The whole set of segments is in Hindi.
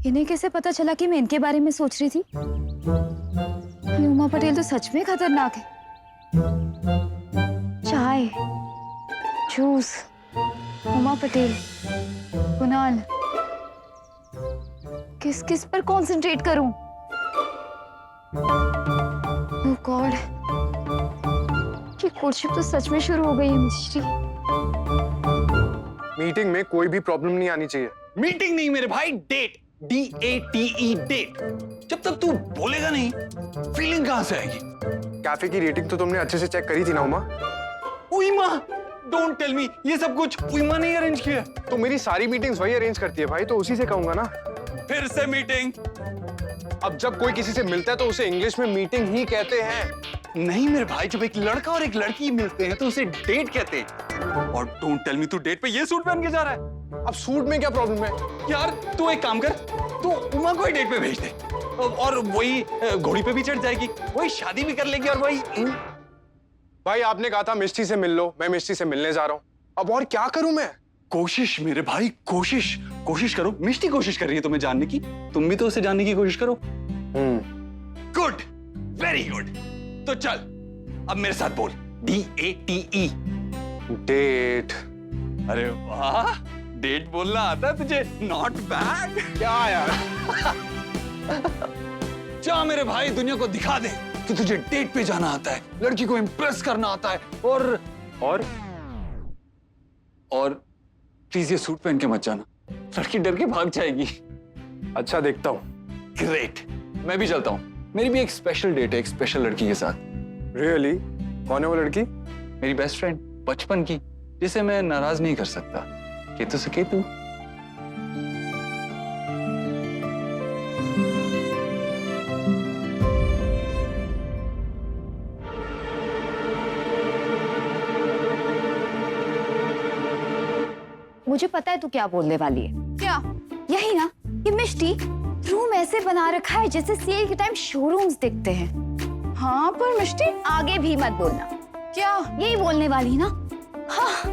इन्हें कैसे पता चला कि मैं इनके बारे में सोच रही थी? ये उमा पटेल तो सच में खतरनाक है। चाय, जूस, उमा पटेल, कुणाल, किस किस पर कंसंट्रेट करूं? ओह गॉड, ये कोर्टशिप तो सच में शुरू हो गई है मिस्ट्री। मीटिंग में कोई भी प्रॉब्लम नहीं आनी चाहिए। मीटिंग नहीं मेरे भाई, डेट, DATE, डेट। जब तक तू बोलेगा नहीं, फीलिंग कहां से आएगी? कैफे की रेटिंग तो तुमने अच्छे से चेक करी थी ना उमा? उइमा, डोंट टेल मी, ये सब कुछ उइमा ने अरेंज किया। तो मेरी सारी मीटिंग्स वही अरेंज करती है भाई, तो उसी से कहूंगा ना। फिर से मीटिंग? अब जब कोई किसी से मिलता है तो उसे इंग्लिश में मीटिंग ही कहते हैं। नहीं मेरे भाई, जब एक लड़का और एक लड़की मिलते हैं तो उसे डेट कहते हैं। और डोंट टेल मी, तू डेट पे ये सूट पहन के जा रहा है? अब सूट में क्या प्रॉब्लम है? यार तू एक काम कर, तू उमा को ही डेट पे भेज दे, और वही घोड़ी पे भी चढ़ जाएगी, वही शादी भी कर लेगी, और वही। भाई आपने कहा था मिष्टी से मिल लो, मैं मिष्टी से मिलने जा रहा हूँ। अब और क्या करूं मैं? कोशिश मेरे भाई, कोशिश करो। मिष्टी कोशिश कर रही है तुम्हें जानने की, तुम भी तो उसे जानने की कोशिश करो। Good, very good. तो चल अब मेरे साथ बोल, DATE। डेट। अरे वाह, डेट बोलना आता है तुझे, नॉट बैड। क्या यार? जा मेरे भाई, दुनिया को दिखा दे कि तुझे डेट पे जाना आता है, लड़की को इम्प्रेस करना आता है, और प्लीज ये सूट पहन के मत जाना, लड़की डर के भाग जाएगी। अच्छा देखता हूँ। ग्रेट, मैं भी चलता हूँ, मेरी भी एक स्पेशल डेट है एक स्पेशल लड़की के साथ। रियली? कौन है वो लड़की? मेरी बेस्ट फ्रेंड बचपन की, जिसे मैं नाराज नहीं कर सकता। केतु से केतु। मुझे पता है तू क्या बोलने वाली है। क्या? यही ना, ये मिष्टी रूम ऐसे बना रखा है जैसे सेल के टाइम शोरूम्स दिखते हैं। हाँ पर मिष्टी आगे भी मत बोलना। क्या? यही बोलने वाली ना। हाँ,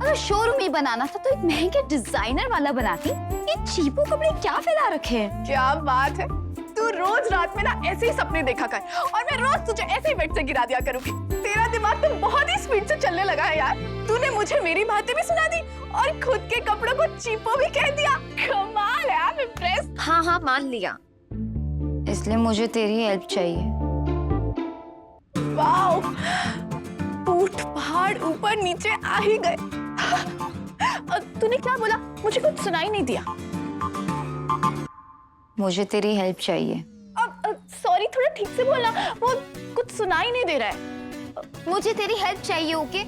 अगर शोरूम ही बनाना था तो एक महंगे डिजाइनर वाला बनाती। ये चीपू कपड़े क्या फैला रखे हैं? क्या बात है, तू रोज रात में ना ऐसे ही सपने देखा कर, और मैं रोज तुझे ऐसे ही बेड से गिरा दिया करूंगी। तेरा दिमाग तो बहुत ही स्पीड से चलने लगा है यार। तूने मुझे मेरी बातें भी सुना दी और खुद के कपड़ों को चीपो भी कह दिया। कमाल है, आई एम इम्प्रेस्ड। हाँ मान लिया, इसलिए मुझे तेरी हेल्प चाहिए। वाओ, ऊंट पहाड़ ऊपर नीचे आ ही गए। तूने क्या बोला? मुझे कुछ सुनाई नहीं दिया। मुझे तेरी हेल्प चाहिए। अब सॉरी, थोड़ा ठीक से बोलना, वो कुछ सुनाई नहीं दे रहा है। मुझे तेरी हेल्प चाहिए, ओके?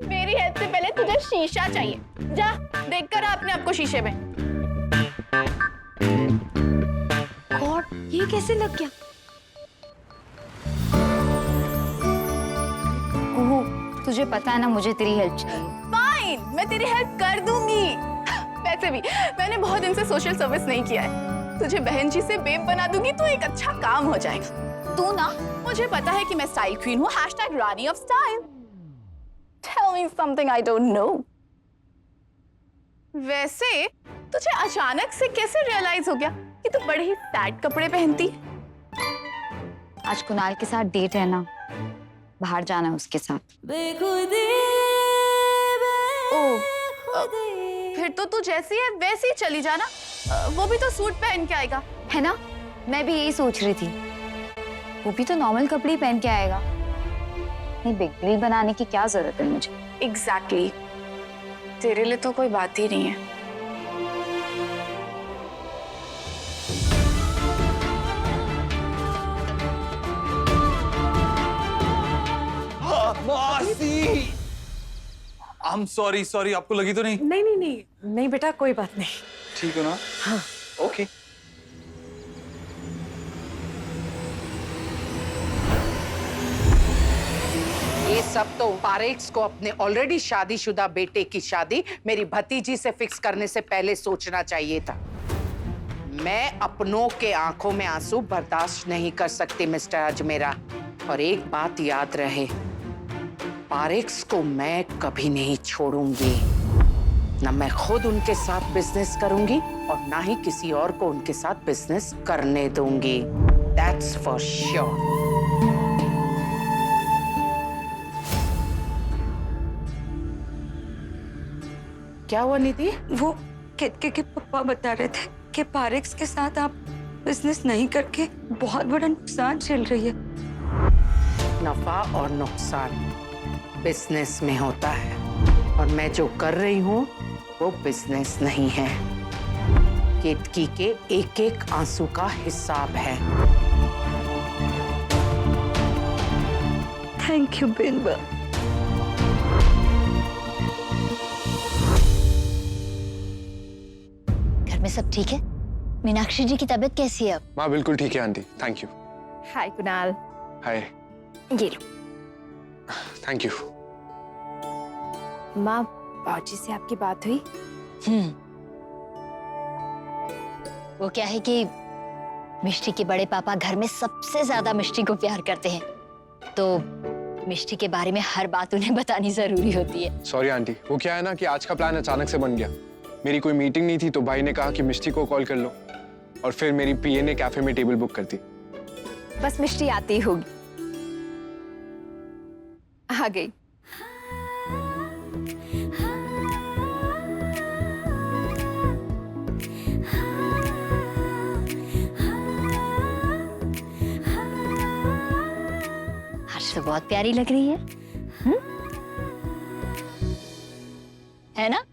मेरी हेल्प से पहले तुझे शीशा चाहिए। जा देख कर आ अपने आप को शीशे में। गॉड, ये कैसे लग गया? ओह, तुझे पता है ना मुझे तेरी हेल्प चाहिए। फाइन, मैं तेरी हेल्प कर दूंगी। वैसे भी मैंने बहुत दिन से सोशल सर्विस नहीं किया है, तुझे बहन जी से बेब बना दूंगी तो एक अच्छा काम हो जाएगा। तू ना, मुझे पता है कि मैं स्टाइल क्वीन हूँ, #रानी of style. Tell me something I don't know. वैसे तुझे अचानक से कैसे रियलाइज हो गया कि तू बड़े ही टाइट कपड़े पहनती? आज कुणाल के साथ डेट है ना, बाहर जाना है उसके साथ। ओह, फिर तो तू जैसी है वैसी चली जाना। वो भी तो सूट पहन के आएगा, है ना? मैं भी यही सोच रही थी, वो भी तो नॉर्मल कपड़े ही पहन के आएगा। बिग डील बनाने की क्या जरूरत है मुझे? एग्जैक्टली, तेरे लिए तो कोई बात ही नहीं है। मासी, I'm sorry, आपको लगी तो नहीं? नहीं बेटा, कोई बात नहीं। ठीक हो ना? हाँ। ओके। ये सब तो पारेख्स को अपने ऑलरेडी शादीशुदा बेटे की शादी मेरी भतीजी से फिक्स करने से पहले सोचना चाहिए था। मैं अपनों के आंखों में आंसू बर्दाश्त नहीं कर सकती मिस्टर अजमेरा। और एक बात याद रहे, पारेख्स को मैं कभी नहीं छोड़ूंगी। ना मैं खुद उनके साथ बिजनेस करूंगी और ना ही किसी और को उनके साथ बिजनेस करने दूंगी। That's for sure. क्या हुआ निधि? वो केतके के पापा बता रहे थे कि पारेक्स के साथ आप बिजनेस नहीं करके बहुत बड़ा नुकसान झेल रही है। नफा और नुकसान बिजनेस में होता है और मैं जो कर रही हूँ वो बिजनेस नहीं है। केतकी के एक एक आंसू का हिसाब है। Thank you Bimba. घर में सब ठीक है? मीनाक्षी जी की तबीयत कैसी है अब? माँ बिल्कुल ठीक है आंटी, थैंक यू। हाय कुणाल, हाय। ये लो। Thank you. माँ, बाजी से आपकी बात हुई? वो क्या है कि मिष्टी के बड़े पापा घर में सबसे ज्यादा मिष्टी को प्यार करते हैं, तो मिष्टी के बारे में हर बात उन्हें बतानी जरूरी होती है। सॉरी आंटी, वो क्या है ना कि आज का प्लान अचानक से बन गया। मेरी कोई मीटिंग नहीं थी तो भाई ने कहा कि मिष्टी को कॉल कर लो और फिर मेरी पीए ने कैफे में टेबल बुक कर दी। बस मिष्टी आती होगी। आ गई। आज तो बहुत प्यारी लग रही है। है ना?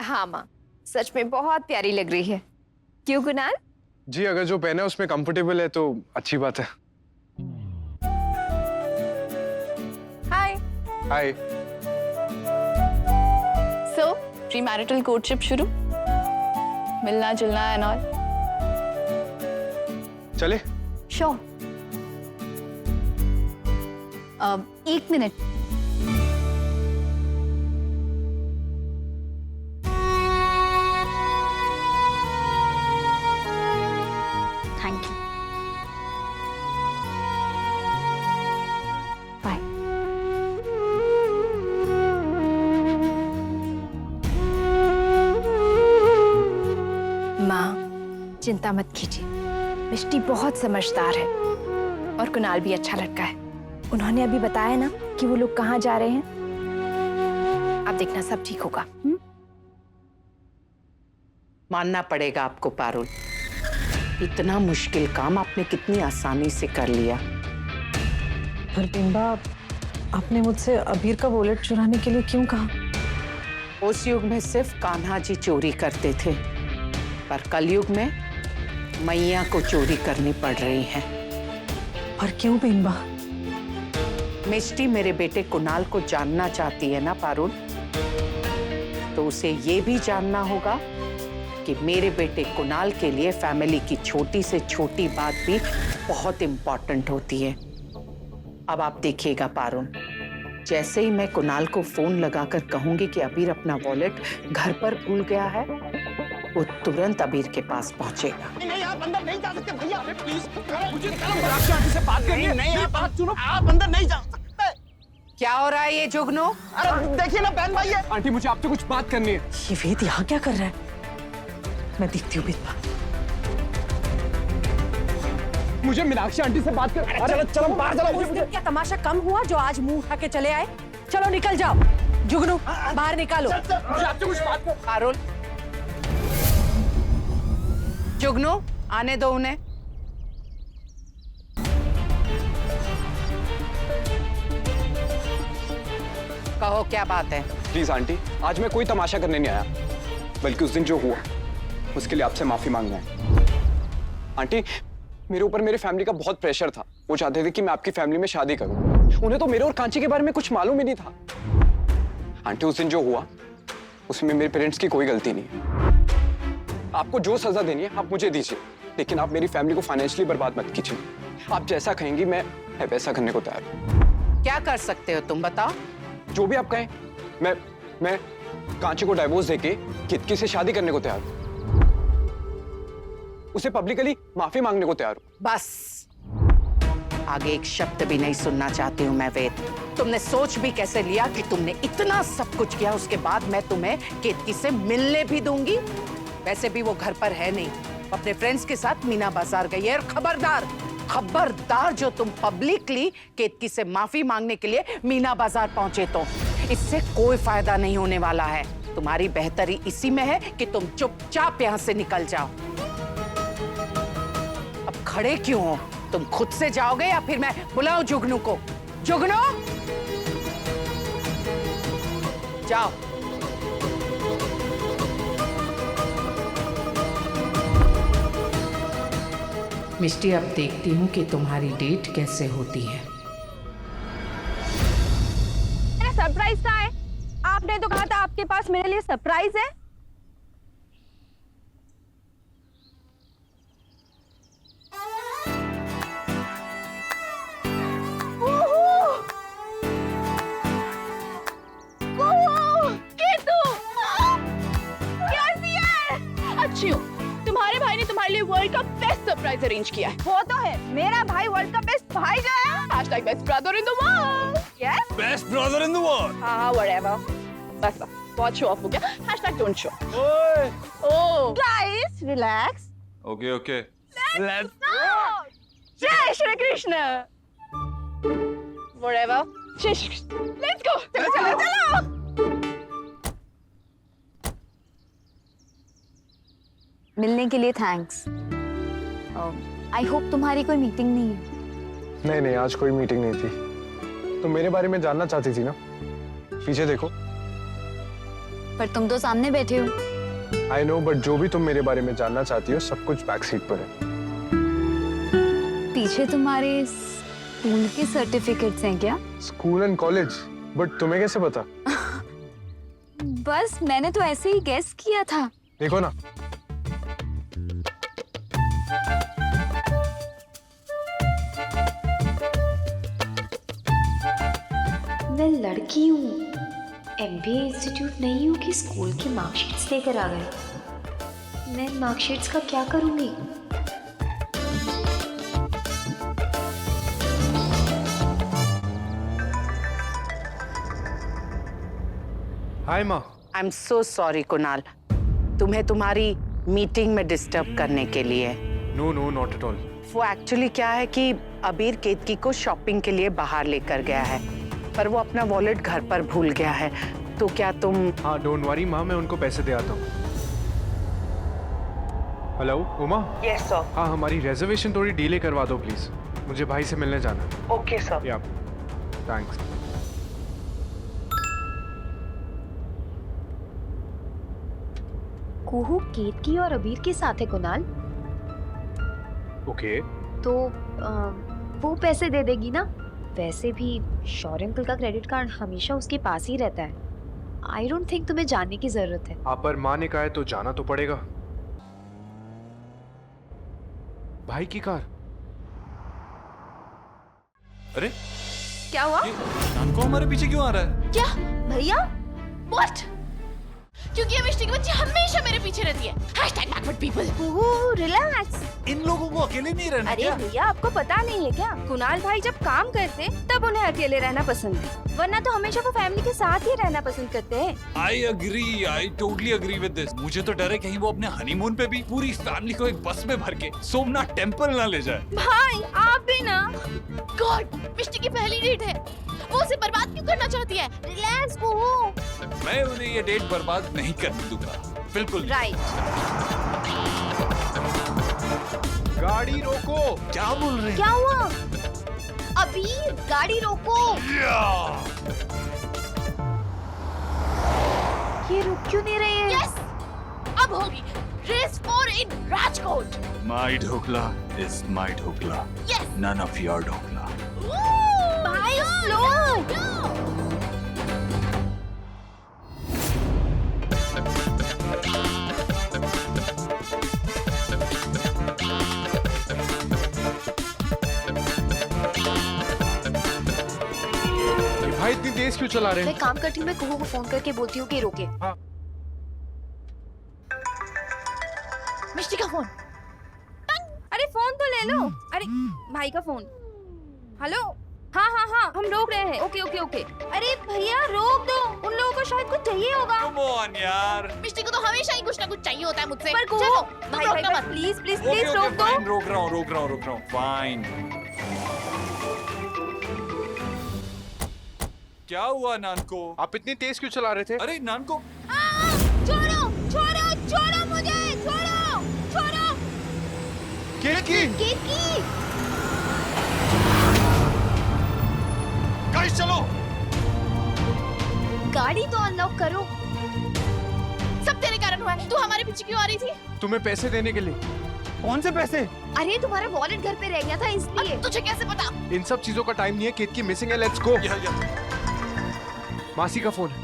हाँ माँ, सच में बहुत प्यारी लग रही है। क्यों कुणाल? जी, अगर जो पहना है उसमें कंफर्टेबल है तो अच्छी बात है। हाय। हाय। सो प्री मैरिटल कोर्टशिप शुरू, मिलना जुलना एंड ऑल। चले? श्योर। एक मिनट। Thank you. बाय। माँ, चिंता मत कीजिए, मिष्टी बहुत समझदार है और कुणाल भी अच्छा लड़का है। उन्होंने अभी बताया ना कि वो लोग कहाँ जा रहे हैं। आप देखना सब ठीक होगा। मानना पड़ेगा आपको पारुल, इतना मुश्किल काम आपने कितनी आसानी से कर लिया। पर बिंबा, आपने मुझसे अबीर का वॉलेट चुराने के लिए क्यों कहा? उस युग में सिर्फ कान्हा जी चोरी करते थे, पर कलयुग में मैया को चोरी करनी पड़ रही है। पर क्यों बिंबा? मिष्टी मेरे बेटे कुणाल को जानना चाहती है ना पारुल, तो उसे ये भी जानना होगा कि मेरे बेटे कुणाल के लिए फैमिली की छोटी से छोटी बात भी बहुत इंपॉर्टेंट होती है। अब आप देखिएगा पारुल, जैसे ही मैं कुणाल को फोन लगाकर कहूंगी कि अबीर अपना वॉलेट घर पर भूल गया है, वो तुरंत अबीर के पास पहुंचेगा। नहीं, आप अंदर नहीं जा सकते भैया, प्लीज मुझे मीनाक्षी आंटी से बात करनी है। नहीं, आप बात सुनो, आप अंदर नहीं जा सकते। क्या हो रहा है ये जुगनू? अरे देखिए ना बहन भाई है। आंटी मुझे आपसे कुछ बात करनी है। ये वेद यहाँ क्या कर रहा है? मैं देखती हूँ बिंबा। मुझे मीनाक्षी आंटी से बात कर। चलो चलो बाहर चलो। उस दिन क्या तमाशा कम हुआ जो आज मुंह उठा के चले आए? चलो निकल जाओ। जुगनू, बाहर निकालो। मुझे आपसे कुछ बात कर। पारुल, जुगनू आने दो उन्हें। कहो क्या बात है? प्लीज आंटी, आज मैं कोई तमाशा करने नहीं आया, बल्कि उस दिन जो हुआ उसके लिए आपसे माफी मांगना है। आंटी, मेरे ऊपर मेरे फैमिली का बहुत प्रेशर था। वो चाहते थे कि मैं आपकी फैमिली में शादी करूं। उन्हें तो मेरे और कांची के बारे में कुछ मालूम ही नहीं था। आंटी, उस दिन जो हुआ उसमें मेरे पेरेंट्स की कोई गलती नहीं है। आपको जो सजा देनी है आप मुझे दीजिए, लेकिन आप मेरी फैमिली को फाइनेंशियली बर्बाद मत कीजिए। आप जैसा कहेंगी मैं वैसा करने को तैयार हूं। क्या कर सकते हो तुम बताओ? जो भी आप कहें। मैं कांची को डाइवोर्स देके केतकी से शादी करने को तैयार हूं। उसे पब्लिकली माफी मांगने को तैयार हूं। बस आगे एक शब्द भी नहीं सुनना चाहती हूँ मैं वेद। तुमने सोच भी कैसे लिया कि तुमने इतना सब कुछ किया, उसके बाद मैं तुम्हें केतकी से मिलने भी दूंगी? वैसे भी वो घर पर है नहीं, अपने फ्रेंड्स के साथ मीना बाजार गई है। और खबरदार, खबरदार जो तुम पब्लिकली केतकी से माफी मांगने के लिए मीना बाजार पहुंचे तो इससे कोई फायदा नहीं होने वाला है। तुम्हारी बेहतरी इसी में है कि तुम चुपचाप यहाँ से निकल जाओ। अब खड़े क्यों हो? तुम खुद से जाओगे या फिर मैं बुलाऊं जुगनू को? जुगनू, जाओ। मिष्टी, अब देखती हूँ कि तुम्हारी डेट कैसे होती है। सरप्राइज कहाँ है? आपने तो कहा था आपके पास मेरे लिए सरप्राइज है। अच्छी हो, तुम्हारे भाई ने तुम्हारे लिए वर्ल्ड का बेस्ट सरप्राइज अरेंज किया है। वो तो है, मेरा भाई वर्ल्ड का बेस्ट भाई जो है। hashtag best brother in the world. Yes? Best brother in the world. हाँ, whatever. बस बहुत शो ऑफ हो गया। hashtag don't show. ओए Oh, guys, relax. Okay okay let's जय श्री कृष्ण। Whatever. जय श्री कृष्ण। Let's go. चलो चलो चलो। मिलने के लिए थैंक्स। आई होप तुम्हारी कोई मीटिंग नहीं है। नहीं नहीं, आज कोई मीटिंग नहीं थी। तुम मेरे बारे में जानना चाहती थी ना? पीछे देखो। पर तुम तो सामने बैठे हो। आई नो, बट जो भी तुम मेरे बारे में जानना चाहती हो सब कुछ बैक सीट पर है। पीछे तुम्हारे स्कूल के सर्टिफिकेट्स हैं क्या? School and college? बट तुम्हें कैसे पता? बस मैंने तो ऐसे ही गेस किया था। देखो ना। मैं लड़की हूँ, एमबीए इंस्टीट्यूट नहीं हूँ कि स्कूल की मार्कशीट्स लेकर आ गए। मैं मार्कशीट्स का क्या करूँगी? हाय माँ। I am so sorry Kunal, तुम्हें तुम्हारी मीटिंग में डिस्टर्ब करने के लिए। No no, not at all. वो एक्चुअली क्या है कि अबीर केतकी को शॉपिंग के लिए बाहर लेकर गया है, पर वो अपना वॉलेट घर पर भूल गया है। तो क्या तुम? हाँ, डोंट वरी माँ, मैं उनको पैसे दे आता हूँ। हेलो उमा। Yes sir. हाँ, हमारी रिजर्वेशन थोड़ी डिले करवा दो प्लीज, मुझे भाई से मिलने जाना है। Okay sir. या थैंक्स। कुहू केतकी और अबीर के साथ है कुणाल। ओके। तो वो पैसे दे देगी ना? वैसे भी शौर्य अंकल का क्रेडिट कार्ड हमेशा उसके पास ही रहता है। आई डोंट थिंक तुम्हें जानने की जरूरत है। आप पर माँ ने कहा है तो जाना तो पड़ेगा। भाई की कार। अरे क्या हुआ? नानको हमारे पीछे क्यों आ रहा है? क्या भैया? What? क्योंकि ये मिष्टी की बच्ची हमेशा मेरे पीछे रहती है। hashtag backward people. ओह, रिलैक्स। इन लोगों को अकेले नहीं रहना अरे क्या? भैया, आपको पता नहीं है क्या? कुणाल भाई जब काम करते तब उन्हें अकेले रहना पसंद है, वरना तो हमेशा वो फैमिली के साथ ही रहना पसंद करते हैं। I totally agree with this. मुझे तो डर है कहीं वो अपने हनीमून पे भी पूरी फैमिली को एक बस में भर के सोमनाथ टेम्पल ना ले जाए। भाई आप भी ना। गॉड, मिष्टी की पहली डेट है, वो उसे बर्बाद क्यों करना चाहती है? रिलैक्स हो। मैं उन्हें ये डेट बर्बाद नहीं करने दूंगा, बिल्कुल। राइट। गाड़ी रोको। क्या बोल रहे हैं? क्या हुआ? अभी गाड़ी रोको। ये रुक क्यों नहीं रही है? यस, अब होगी race for in Rajkot. My dhokla is my dhokla, yes. None of your dhokla. भाई स्लो। भाई इतनी तेज क्यों चला रहे मैं हैं? काम करती हूँ, मैं कुहू को फोन करके बोलती हूँ कि रोके। हाँ। मिष्टी का फोन। अरे फोन तो ले लो। अरे भाई का फोन। हेलो, हाँ हाँ हाँ, हम रोक रहे हैं। Okay okay okay. अरे भैया रोक दो, उन लोगों को शायद कुछ चाहिए होगा। कम ऑन यार। मिष्टी को तो हमेशा ही कुछ ना कुछ चाहिए होता है मुझसे। पर चलो, भाई भाई भाई, please please okay please okay रोक दो। फाइन, रोक रहा हूँ फाइन। क्या हुआ नानको? आप इतनी तेज क्यों चला रहे थे? अरे नानको, छोड़ो छोड़ो छोड़ो मुझे, छोड़ो छोड़ो। केतकी! केतकी! गाइस चलो। गाड़ी तो अनलॉक करो। सब तेरे कारण हुआ है। तू हमारे पीछे क्यों आ रही थी? तुम्हें पैसे देने के लिए। कौन से पैसे? अरे तुम्हारा वॉलेट घर पे रह गया था इसलिए। तुझे कैसे पता? इन सब चीजों का टाइम नहीं है। केतकी मिसिंग है, लेट्स गो। मासी का फोन है।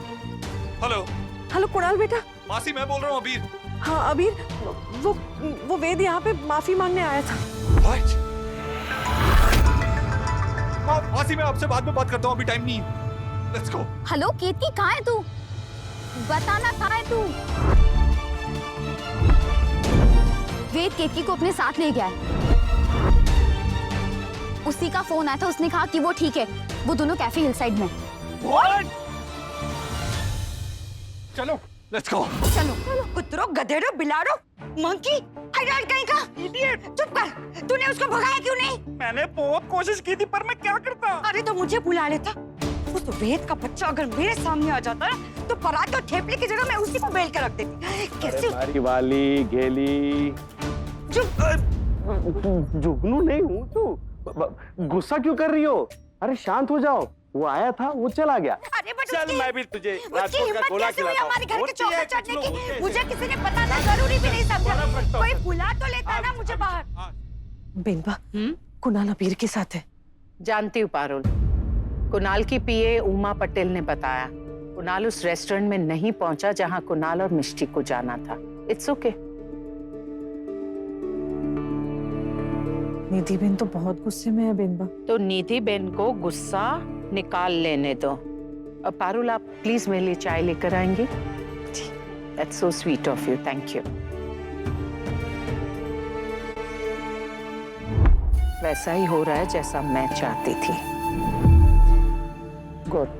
हेलो हेलो कुणाल बेटा। मासी, मैं बोल रहा हूँ अबीर। हाँ अबीर, वो वेद यहाँ पे माफी मांगने आया था। What? मासी, मैं आपसे बाद में बात करता हूँ, अभी टाइम नहीं है। Let's go. हेलो केतकी, कहाँ है तू? बताना कहाँ है तू? वेद केतकी को अपने साथ ले गया है। उसी का फोन आया था, उसने कहा कि वो ठीक है। वो दोनों कैफे हिलसाइड में। What? चलो लेट्स गो। चलो कुतरो, गधेड़ो, बिलाड़ो, मंकी, हैरान कहीं का इडियट। चुप कर, तूने उसको भगाया क्यों नहीं? मैंने बहुत कोशिश की थी, पर मैं क्या करता? अरे तो मुझे बुला लेता। उस वेद का बच्चा अगर मेरे सामने आ जाता ना, तो परात और ठेपले की जगह मैं उसी को बेल कर रख देती। कैसे? मारी वाली गेली। जुगनू नहीं हूँ तू। गुस्सा क्यों कर रही हो? अरे शांत हो जाओ। वो आया था, वो चला गया। अरे बट चल मैं भी तुझे उसकी हिम्मत कैसे हुई हमारे घर के चौखट चढ़ने की? मुझे किसी ने बताना जरूरी भी नहीं समझा। कोई बुला तो लेता ना मुझे बाहर। बेनबा, कुणाल अबीर के साथ है। जानती हूँ पारुल। कुणाल की पीए उमा पटेल ने बताया कुणाल उस रेस्टोरेंट में नहीं पहुंचा जहां कुणाल और मिष्टी को जाना था। It's okay. निधि बेन तो बहुत गुस्से में है बेनबा। तो निधि बेन को गुस्सा निकाल लेने दो। अब पारुल, आप प्लीज मेरे लिए चाय लेकर आएंगे? That's so sweet of you, thank you. वैसा ही हो रहा है जैसा मैं चाहती थी। गुड।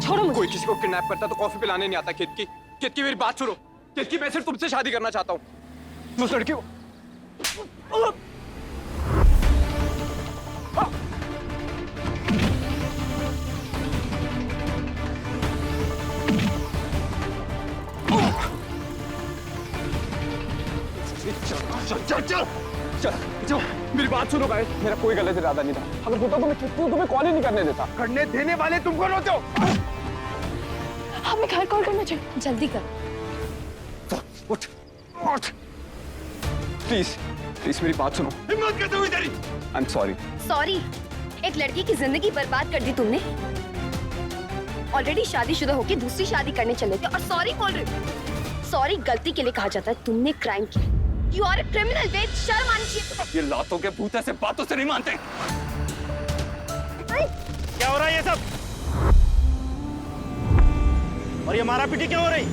छोड़ो मुझे। कोई किसी को किडनैप करता तो कॉफी पिलाने नहीं आता। केतकी, केतकी मेरी बात सुनो। केतकी, मैं सिर्फ तुमसे शादी करना चाहता हूँ। उस लड़की को चल, मेरी बात सुनो गाइस। मेरा कोई गलत इरादा नहीं था। अगर होता तो मैं केतकी को तुम्हें कॉल ही नहीं करने देता। करने देने वाले तुम कौन होते हो? हमें घर कॉल करना चाहिए। जल्दी कर। उठ उठ, प्लीज प्लीज मेरी बात सुनो। हिम्मत कैसे हुई तेरी? I am sorry. सॉरी? एक लड़की की जिंदगी बर्बाद कर दी तुमने। ऑलरेडी शादीशुदा होके दूसरी शादी करने चले थे और सॉरी बोल रहे हो। सॉरी गलती के लिए कहा जाता है। तुमने क्राइम किया। यू आर अ क्रिमिनल वेद, शर्म आनी चाहिए। ये लातों के भूत ऐसे बातों से नहीं मानते। क्या हो रहा है ये सब? और ये मारा पीटी क्यों हो रही?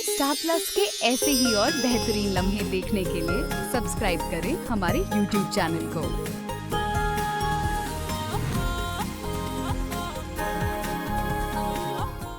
स्टार प्लस के ऐसे ही और बेहतरीन लम्हे देखने के लिए सब्सक्राइब करें हमारे YouTube चैनल को।